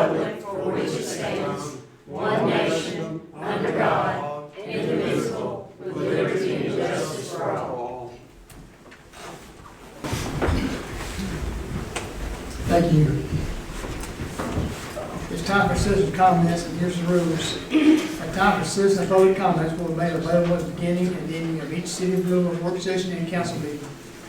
republic for which it stands, one nation, under God, indivisible, with liberty and justice for all. Thank you. It's time for citizen comments, and here's the rules. A time for citizen public comments will be made available at the beginning and ending of each City of Lula work session and council meeting.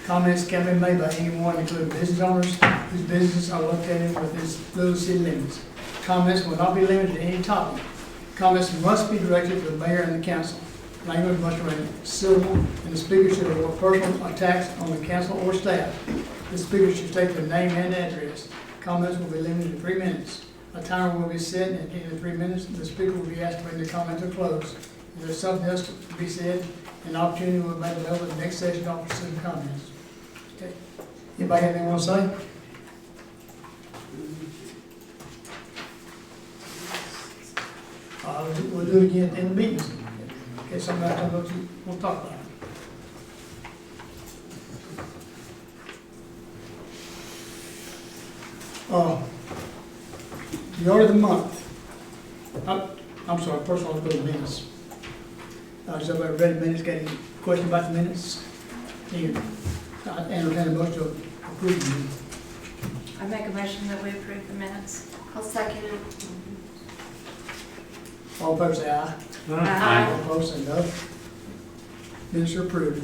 Comments can be made by anyone, including business owners whose businesses are located within Lula city limits. Comments will not be limited to any topic. Comments must be directed to the mayor and the council. Language must remain civil, and the speaker should avoid personal attacks on the council or staff. The speaker should state their name and address. Comments will be limited to 3 minutes. A timer will be set, and at the end of 3 minutes, the speaker will be asked to bring the comment to a close. If there's something else to be said, an opportunity will be made available at the next session for citizen comments. Okay. Anybody have anything want to say? We'll do it again at the end of the meeting. Okay, somebody comes up, we'll talk about it. The order of the month. I'm sorry, first of all, let's go to the minutes. Is everybody ready? Minutes? Got any question about the minutes? I entertain a motion to approve the minutes. I make a motion that we approve the minutes. I'll second it. All in favor say aye. Aye. All opposed say no. Minutes are approved.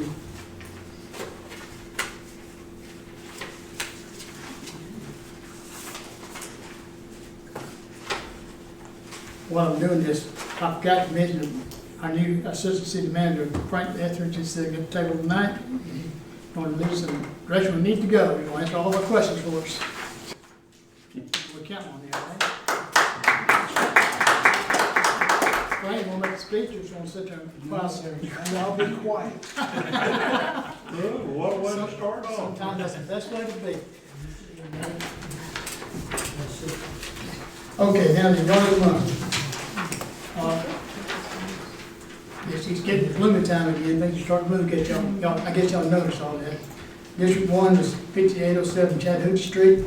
While I'm doing this, I forgot to mention our new assistant city manager, Frank Etheridge, is sitting at the table tonight. He's going to leave some direction we need to go. He's going to answer all of our questions for us. We're counting on that, right? Frank, want to make a speech or just want to sit there and process? And I'll be quiet. What way to start off? Sometimes that's the best way to be. Okay, now the order of the month. Yes, he's getting the gloomy time again. Things are starting to move. I guess y'all noticed all that. District 1 is 5807 Chattahoochee Street.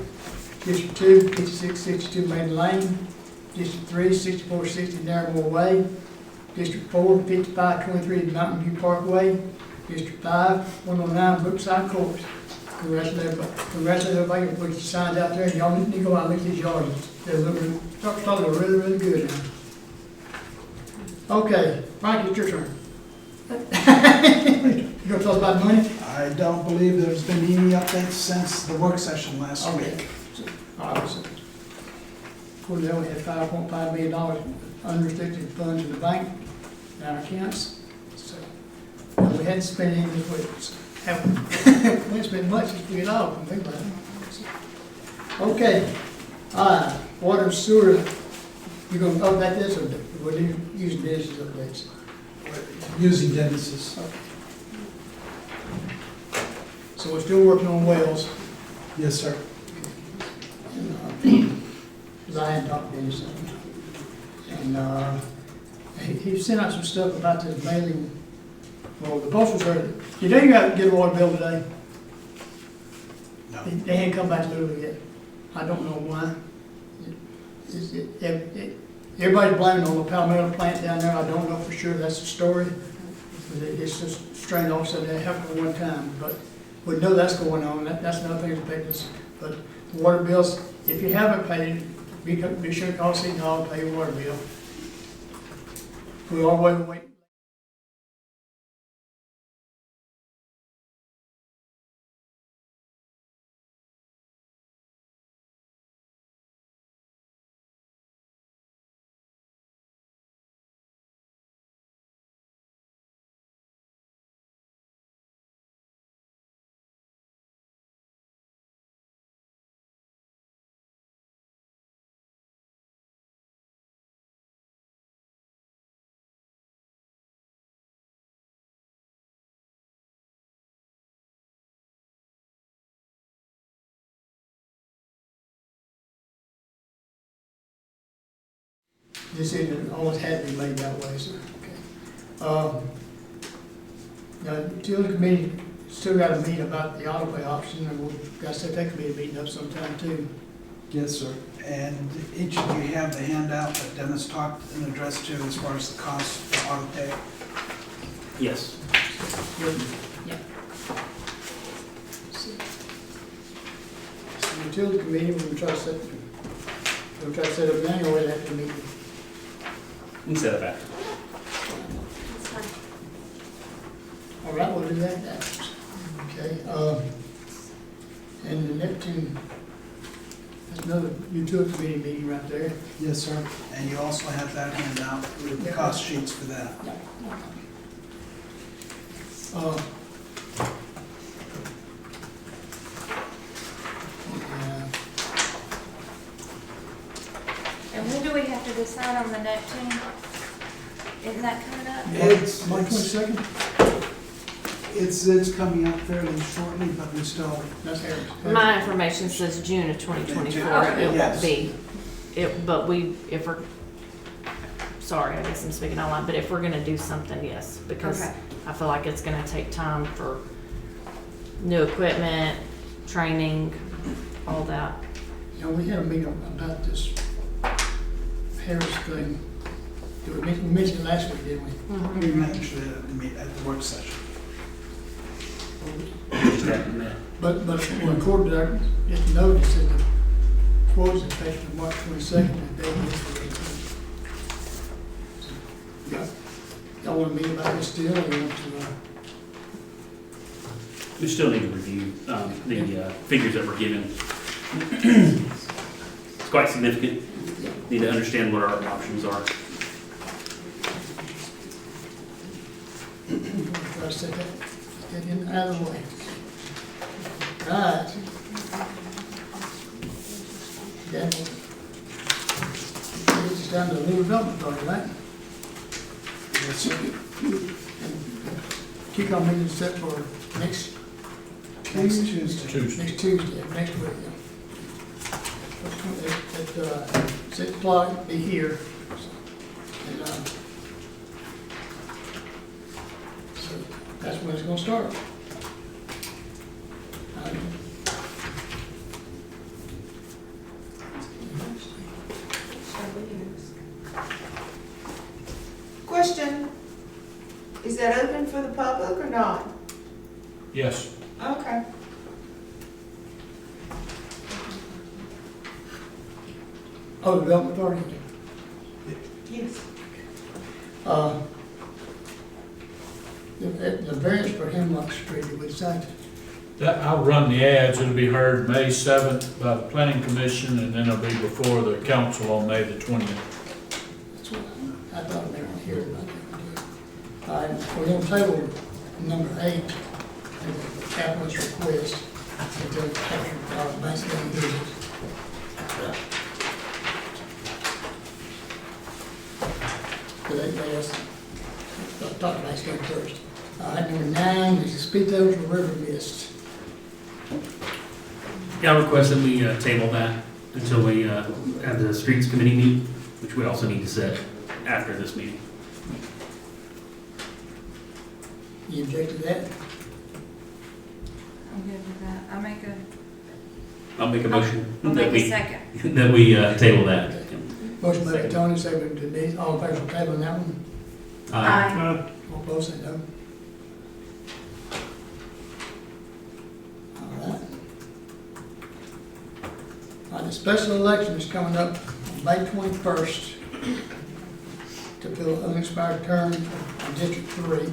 District 2, 5662 Maiden Lane. District 3, 6460 Narramore Way. District 4, 5523 Mountain View Parkway. District 5, 109 Brookside Court. Congratulations everybody who signed out there, and y'all need to go out and look at these yards. They're looking, starting to look really, really good now. Okay, Frank, it's your turn. You gonna tell us about money? I don't believe there's been any updates since the work session last week. All right, so, of course, we had $5.5 million unrestricted funds in the bank, in our accounts. So, we hadn't spent any this week. So, we didn't spend much since we get off, I think about it. Okay, water and sewer, you gonna talk about this, or we're using this as updates? Using Dennis's. Okay. So we're still working on wells. Yes, sir. Because I hadn't talked to Dennis. And he sent out some stuff about this mailing. Well, the postal service, you know you got to get a water bill today? No. They hadn't come back to Lula yet. I don't know why. Everybody's blaming on the Palmetto plant down there. I don't know for sure that's the story. But it's just strained off so they have for one time. But we know that's going on. That's another thing to affect us. But the water bills, if you haven't paid it, be sure to call City Hall and pay your water bill. We are waiting. Decision always had to be made that way, so, okay. Now, the utility committee still got to meet about the auto pay option, and we've got to set that committee meeting up sometime too. Yes, sir. And each of you have the handout that Dennis talked and addressed to as far as the cost for auto pay. Yes. So the utility committee, we're gonna try to set up now, or we'll have to meet. Instead of after. That's fine. All right, we'll do that afterwards. Okay, and the Neptune, that's another utility committee meeting right there. Yes, sir. And you also have that handout with the cost sheets for that. Uh, And when do we have to decide on the Neptune? Isn't that coming up? It's, March 22nd? it's coming up fairly shortly, but we still, That's Harris. My information says June of 2024, it won't Yes. be. But if we're, sorry, I guess I'm speaking out loud, but if we're gonna do something, yes, because Okay. I feel like it's gonna take time for new equipment, training, all that. You know, we had a meeting about this Harris thing. We mentioned it last week, didn't we? we mentioned it at the work session. But according to our, just notice that the quotes is effective March 22nd, and they need for the 18th. Y'all want to meet about this still, or you want to, We still need to review the figures that were given. It's quite significant. Need to understand what our options are. try to set that, get in out of the way? Right. Okay. It's down to the new development authority, right? Yes, sir. Kickoff meeting set for next Next Tuesday. next Tuesday, next week, yeah. At 6 o'clock, be here. And, so that's when it's gonna start. Question, is that open for the public or not? Yes. Okay. Oh, development authority. Yes. The variance for Hemlock Street, we decided, I'll run the ads, it'll be heard May 7th by the planning commission, and then it'll be before the council on May the 20th. that's what I thought they were here about that. All right, we're gonna table number 8, the capitalist request, until after, Thanksgiving visit. They asked, I'll talk about Thanksgiving first. All right, number 9 is the Speedos River Mist. Yeah, I request that we table that until we have the streets committee meet, which we also need to set after this meeting. You object to that? I'm good with that. I'll make a motion I'll that make a we, second. that we table that. Motion by Tony, second by Denise, all in favor of tabling that one? Aye. All opposed, say no. All right. All right, the special election is coming up on May 21st to fill an unexpired term in District 3.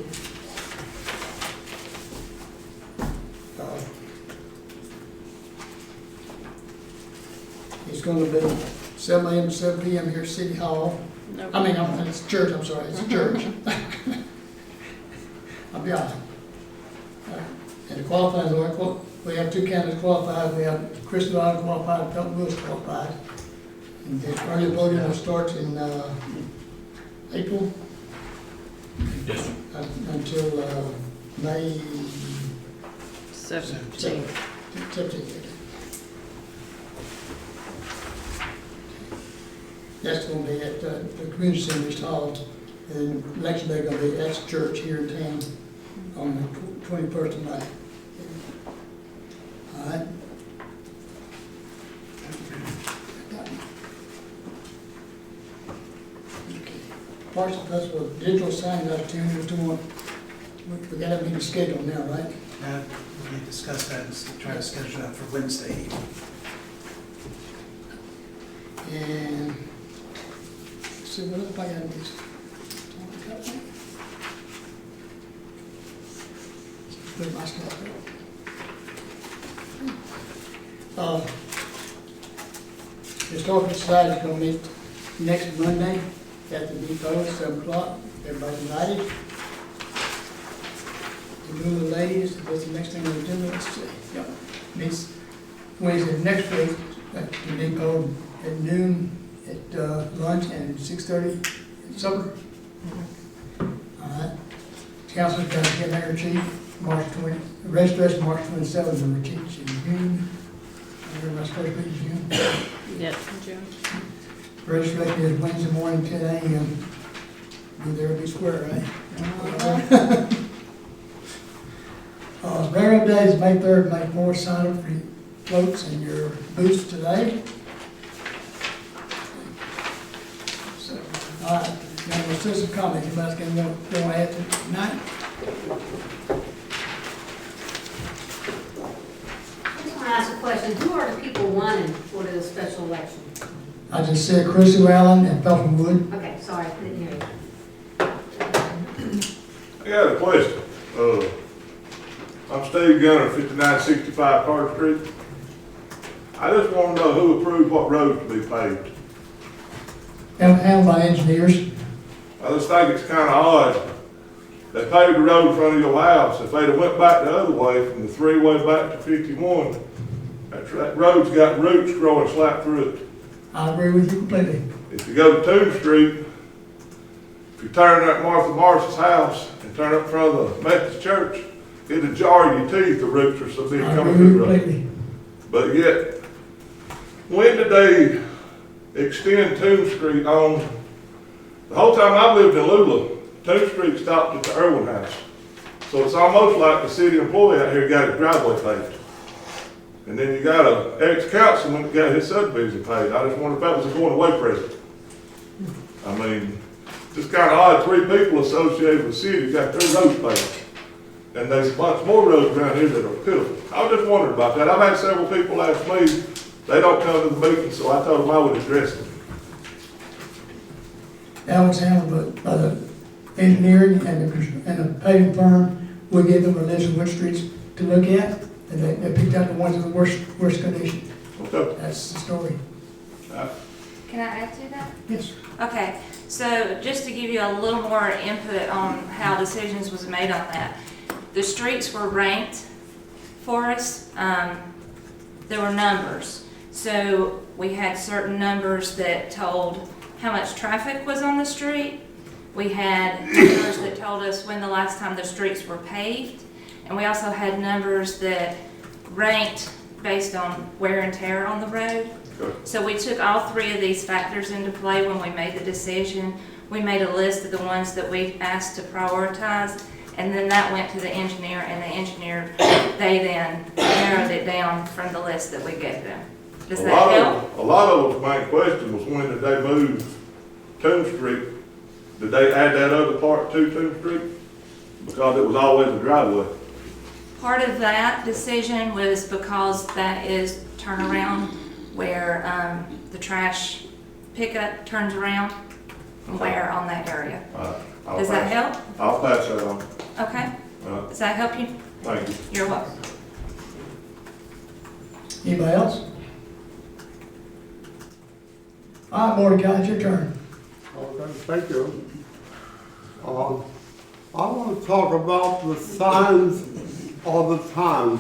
It's gonna be 7 a.m. to 7 p.m. here at City Hall. I mean, it's church, I'm sorry, it's a church. I'll be honest. And the qualifying, we have 2 candidates qualified, we have Chris Lyon qualified, Felton Lewis qualified. And the early voting will start in, April, Yes, sir. until, May 17. 17th. That's gonna be at, the community center, East Hall, and election day gonna be at the church here in town on the 21st of May. All right? Parks and Festival digital sign out of town, we got a meeting scheduled now, right? We discussed that and try to schedule that for Wednesday evening. And, let's see, what else I got in this? Put my stuff up. The Historical Society is gonna meet next Monday at the depot at 7 o'clock. Everybody's invited. The Lula ladies, that's the next thing we're doing, let's see. Yep. Meets Wednesday next week at the depot at noon at lunch and 6:30 at supper. All right. Council's got to get mayor chief, March 20, registration March 27th, and the chief's in June. Everybody's first week in June. Yep, June. Registration is Wednesday morning, 10 a.m. Be there, be square, right? Railroad Day is May 3rd, May 4th. Sign up for your floats and your booths today. So, all right, now we'll see some comments. Anybody's going to add to tonight? I just want to ask a question. Who are the people running for the special election? I just said Chrissy Allen and Felton Wood. Okay, sorry, I didn't hear you. I got a question. I'm Steve Gunner, 5965 Carter Street. I just want to know who approved what roads to be paved. Handled by engineers. I just think it's kind of odd. They paved the road in front of your house. If they'd have went back the other way, from the 3-way back to 51, that road's got roots growing slap through it. I agree with you completely. If you go to Tomb Street, if you turn at Martha Morris's house and turn up in front of the Methodist Church, it'll jar your teeth, the roots are so big I coming agree through the road. completely. But yet, when did they extend Tomb Street on? The whole time I lived in Lula, Tomb Street stopped at the Irwin house. So it's almost like the city employee out here got his driveway paved. And then you got a ex-councilman that got his subdivision paved. I just wonder if that was a going away present. I mean, just kind of odd, 3 people associated with the city got their roads paved. And there's a bunch more roads around here that are pitiful. I was just wondering about that. I've had several people ask me, they don't come to the meeting, so I told them I would address them. That was handled by the engineering and the paving firm. We gave them a list of which streets to look at, and they picked out the ones in the worst condition. Okay. That's the story. Can I add to that? Yes. Okay, so just to give you a little more input on how decisions was made on that. The streets were ranked for us. There were numbers. So we had certain numbers that told how much traffic was on the street. We had numbers that told us when the last time the streets were paved. And we also had numbers that ranked based on wear and tear on the road. Okay. So we took all 3 of these factors into play when we made the decision. We made a list of the ones that we asked to prioritize, and then that went to the engineer, and the engineer, they then narrowed it down from the list that we gave them. Does that help? A lot of us main question was when did they move Tomb Street? Did they add that other part to Tomb Street? Because it was always a driveway. Part of that decision was because that is turnaround where the trash pickup turns around and where on that area. Does that help? I'll pass that on. Okay. Does that help you? Thank you. You're welcome. Anybody else? All right, Mordecai, it's your turn. Okay, thank you. I want to talk about the signs all the time.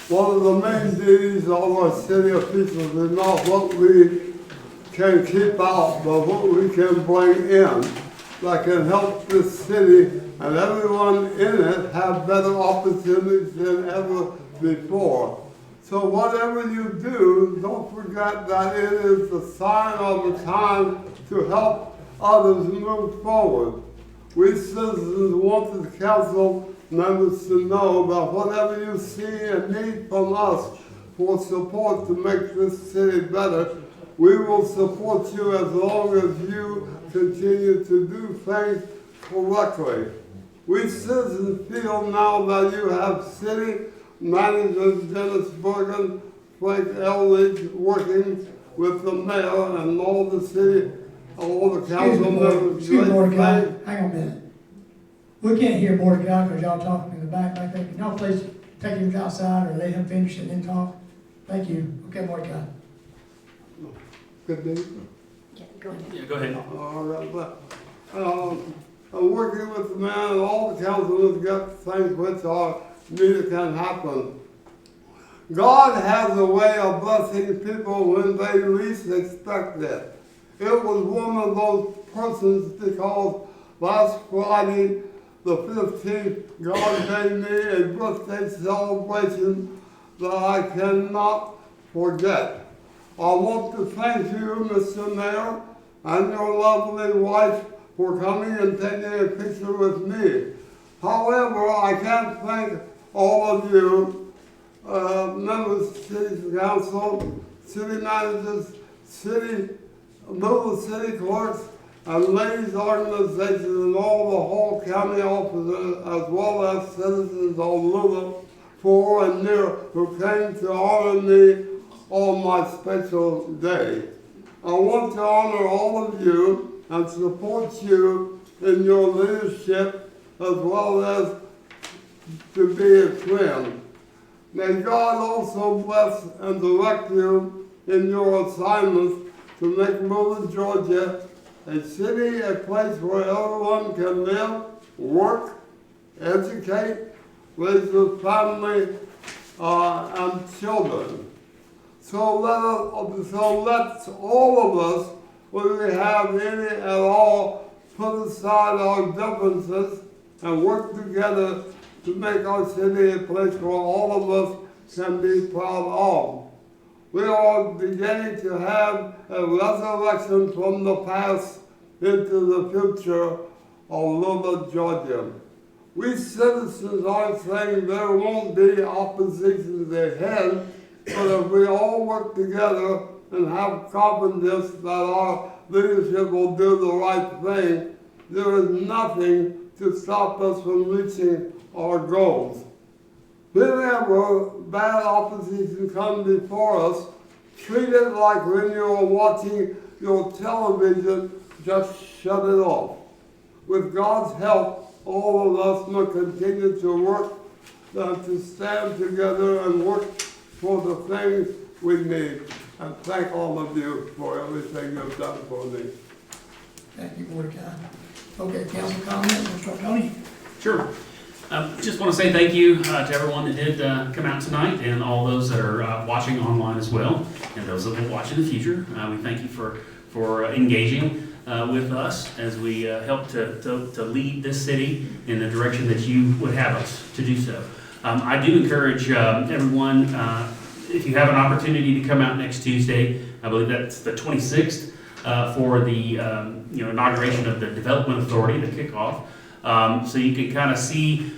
One of the main duties of our city officials is not what we can keep out, but what we can bring in that can help this city and everyone in it have better opportunities than ever before. So whatever you do, don't forget that it is the sign of the time to help others move forward. We citizens want the council members to know that whatever you see and need from us for support to make this city better, We will support you as long as you continue to do things correctly. We citizens feel now that you have city managers Dennis Bergen, Frank Eldridge, working with the mayor and all the city, all the council members. Excuse me, Mordecai, hang on a minute. We can't hear Mordecai because y'all talking in the back there. Can y'all please take him outside or let him finish and then talk? Thank you. Okay, Mordecai. Good day. Yeah, go ahead. Yeah, go ahead. I'm working with the man and all the councilors to get things which are needed can happen. God has a way of blessing people when they least expect it. It was one of those persons because last Friday, the 15th, God gave me a birthday celebration that I cannot forget. I want to thank you, Mr. Mayor, and your lovely wife for coming and taking a picture with me. However, I can't thank all of you, members of the city council, city managers, little city clerks, and ladies organizations, and all the whole county officers, as well as citizens of Lula, far and near, who came to honor me on my special day. I want to honor all of you and support you in your leadership as well as to be a friend. May God also bless and direct you in your assignments to make Lula, Georgia a city, a place where everyone can live, work, educate, raise a family, and children. So let's all of us, when we have any at all, put aside our differences and work together to make our city a place where all of us can be proud of. We are beginning to have a resurrection from the past into the future of Lula, Georgia. We citizens aren't saying there won't be oppositions ahead, but if we all work together and have confidence that our leadership will do the right thing, there is nothing to stop us from reaching our goals. Whenever bad opposition comes before us, treat it like when you're watching your television, just shut it off. With God's help, all of us must continue to work to stand together and work for the things we need. And thank all of you for everything you've done for me. Thank you, Mordecai. Okay, council comments, Mr. Tony? Sure. Just want to say thank you to everyone that did come out tonight and all those that are watching online as well, and those that will watch in the future. We thank you for engaging with us as we help to lead this city in the direction that you would have us to do so. I do encourage everyone, if you have an opportunity to come out next Tuesday, I believe that's the 26th, for the inauguration of the Development Authority, the kickoff. So you can kind of see,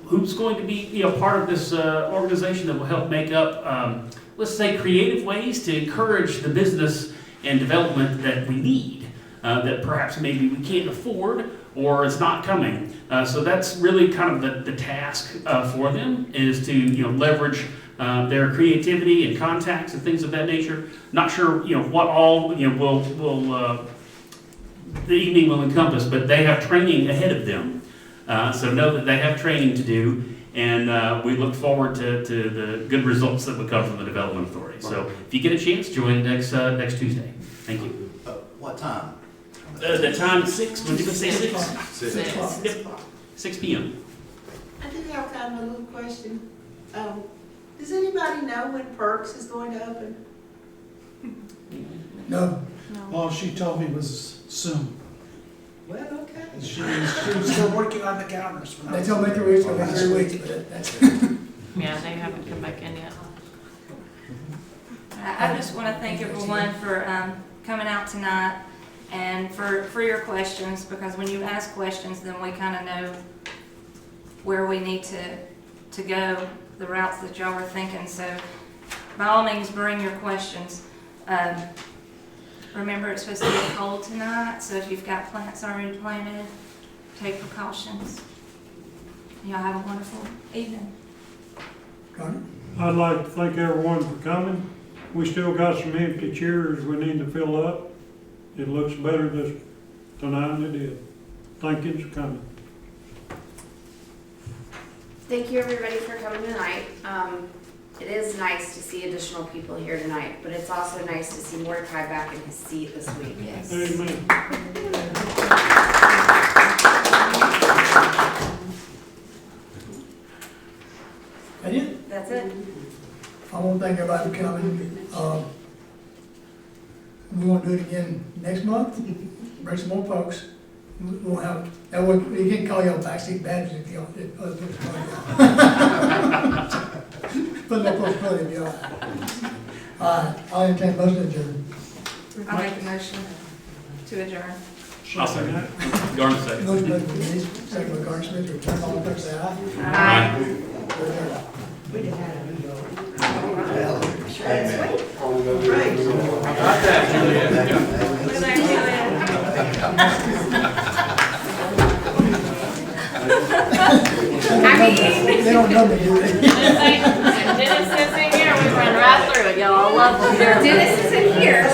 who's going to be, part of this organization that will help make up, let's say, creative ways to encourage the business and development that we need, that perhaps maybe we can't afford or it's not coming. So that's really kind of the task for them, is to leverage their creativity and contacts and things of that nature. Not sure what all will the evening will encompass, but they have training ahead of them. So know that they have training to do, and we look forward to the good results that will come from the Development Authority. So if you get a chance, join next Tuesday. Thank you. What time? The time 6. When did you say 6? 6. Yep. 6 p.m. I do have kind of a little question. Does anybody know when Perks is going to open? No. All she told me was soon. Well, okay. She was still working on the calendars. They told me 3 weeks, it'll be 3 weeks, but that's. Yeah, they haven't come back in yet. I just want to thank everyone for coming out tonight and for your questions, because when you ask questions, then we kind of know where we need to go, the routes that y'all are thinking. So by all means, bring your questions. Remember, it's supposed to get cold tonight, so if you've got plants already planted, take precautions. Y'all have a wonderful evening. Carter? I'd like to thank everyone for coming. We still got some empty chairs we need to fill up. It looks better tonight than it did. Thank you for coming. Thank you, everybody, for coming tonight. It is nice to see additional people here tonight, but it's also nice to see Mordecai back in his seat this week. Yes. Amen. That it? That's it. I want to thank everybody for coming. We want to do it again next month, bring some more folks. We'll have, that way, you can call y'all backseat badges if y'all, if other folks call y'all. Put no folks call if y'all. I'll entertain a motion to adjourn. I'll make a motion to adjourn. I'll second that. Garner second. Motion made by Denise, second by Carter Smith, to return, all in favor, say aye. Aye. We're adjourned. Look at They don't know me, do they? Dennis is in here, we run right through it, y'all. I love them. Dennis isn't here,